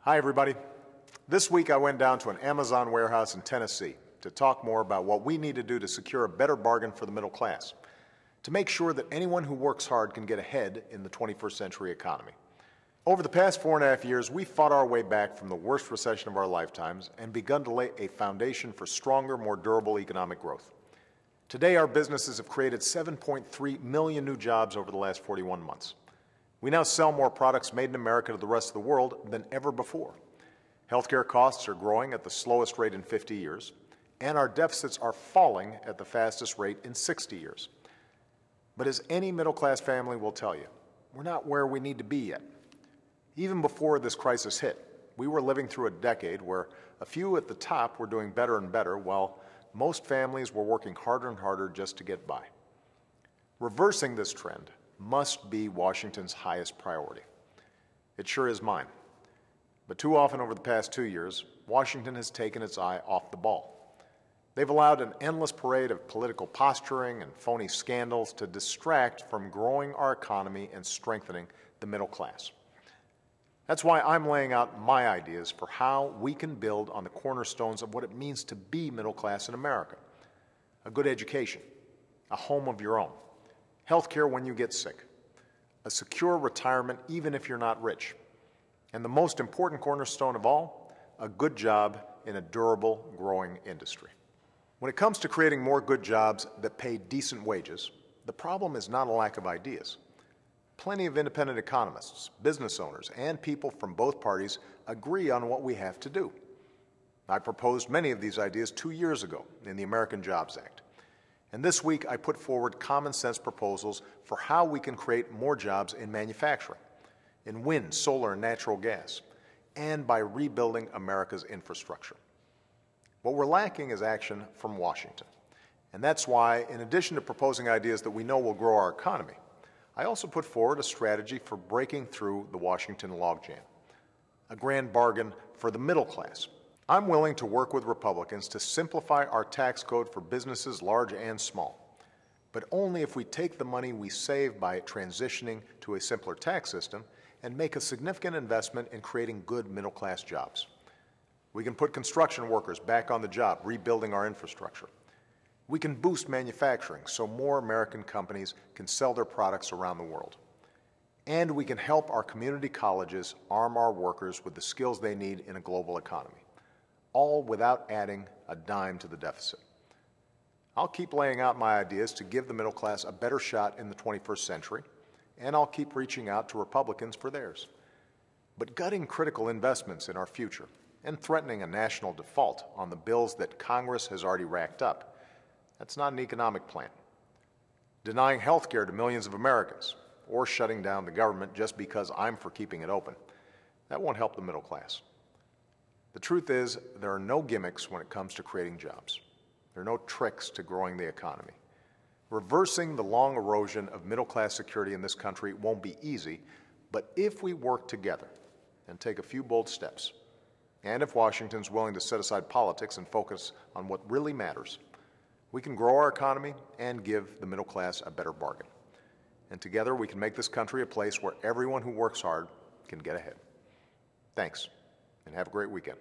Hi, everybody. This week I went down to an Amazon warehouse in Tennessee to talk more about what we need to do to secure a better bargain for the middle class, to make sure that anyone who works hard can get ahead in the 21st century economy. Over the past 4.5 years, we fought our way back from the worst recession of our lifetimes and begun to lay a foundation for stronger, more durable economic growth. Today, our businesses have created 7.3 million new jobs over the last 41 months. We now sell more products made in America to the rest of the world than ever before. Healthcare costs are growing at the slowest rate in 50 years, and our deficits are falling at the fastest rate in 60 years. But as any middle-class family will tell you, we're not where we need to be yet. Even before this crisis hit, we were living through a decade where a few at the top were doing better and better, while most families were working harder and harder just to get by. Reversing this trend must be Washington's highest priority. It sure is mine. But too often over the past 2 years, Washington has taken its eye off the ball. They've allowed an endless parade of political posturing and phony scandals to distract from growing our economy and strengthening the middle class. That's why I'm laying out my ideas for how we can build on the cornerstones of what it means to be middle class in America. A good education, a home of your own, health care when you get sick, a secure retirement even if you're not rich, and the most important cornerstone of all, a good job in a durable, growing industry. When it comes to creating more good jobs that pay decent wages, the problem is not a lack of ideas. Plenty of independent economists, business owners, and people from both parties agree on what we have to do. I proposed many of these ideas 2 years ago in the American Jobs Act. And this week, I put forward common-sense proposals for how we can create more jobs in manufacturing, in wind, solar, and natural gas, and by rebuilding America's infrastructure. What we're lacking is action from Washington. And that's why, in addition to proposing ideas that we know will grow our economy, I also put forward a strategy for breaking through the Washington logjam, a grand bargain for the middle class. I'm willing to work with Republicans to simplify our tax code for businesses large and small, but only if we take the money we save by transitioning to a simpler tax system and make a significant investment in creating good middle-class jobs. We can put construction workers back on the job, rebuilding our infrastructure. We can boost manufacturing so more American companies can sell their products around the world. And we can help our community colleges arm our workers with the skills they need in a global economy, all without adding a dime to the deficit. I'll keep laying out my ideas to give the middle class a better shot in the 21st century, and I'll keep reaching out to Republicans for theirs. But gutting critical investments in our future and threatening a national default on the bills that Congress has already racked up, that's not an economic plan. Denying health care to millions of Americans or shutting down the government just because I'm for keeping it open, that won't help the middle class. The truth is, there are no gimmicks when it comes to creating jobs. There are no tricks to growing the economy. Reversing the long erosion of middle-class security in this country won't be easy, but if we work together and take a few bold steps, and if Washington's willing to set aside politics and focus on what really matters, we can grow our economy and give the middle class a better bargain. And together we can make this country a place where everyone who works hard can get ahead. Thanks, and have a great weekend.